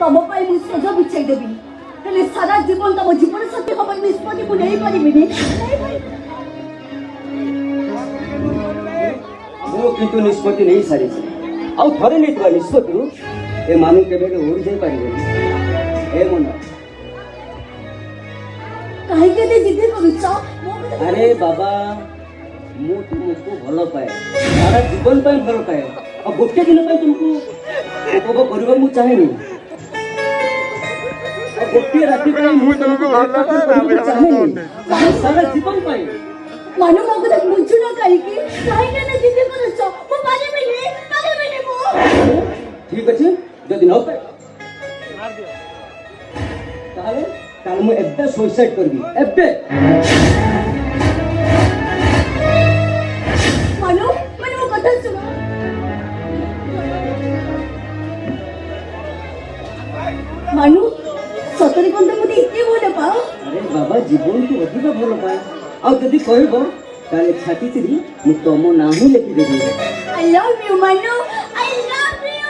तम पाई मु सज बिछाई देबी हेले सारा जीवन तम जीवन साथी हम निष्पत्ति को नहीं परिबिनी मु किंतु निष्पत्ति नहीं सारी आउ थरे नहीं निष्पत्ति ए मानु केबे ओर जाई परिबे ए मन काहे के दे जिद्द करूछ अरे बाबा मु तुमको भल पाए सारा जीवन पाए भल पाए और गोटे दिन पाए तुमको उपभोग करबा मु चाहेनी और गोटे राति पाए मु तुमको चाहेनी सारा जीवन पाए मानु मगु तक मुझु ना काहे के दे जिद्द करूछ मु पारे मु ठीक अछि जदि न पाए ताले ताले मु एबे सुसाइड करबी एबे मानु मो कथा सुन मानु सतरी कोन मुझे इतने बोले पाओ अरे बाबा जीवन को अधिक भल पाए और जदि कहबो ताले छाती तिरी मु तमो नाम लिखि देबी आई लव यू मानु आई लव यू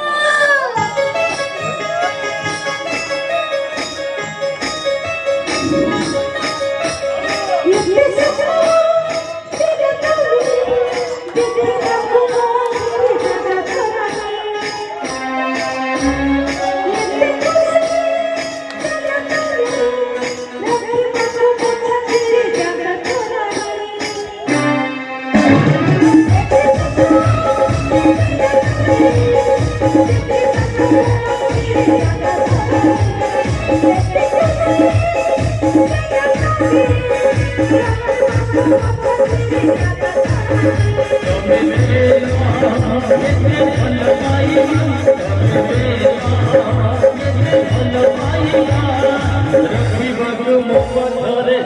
रखी बदू मुख धरे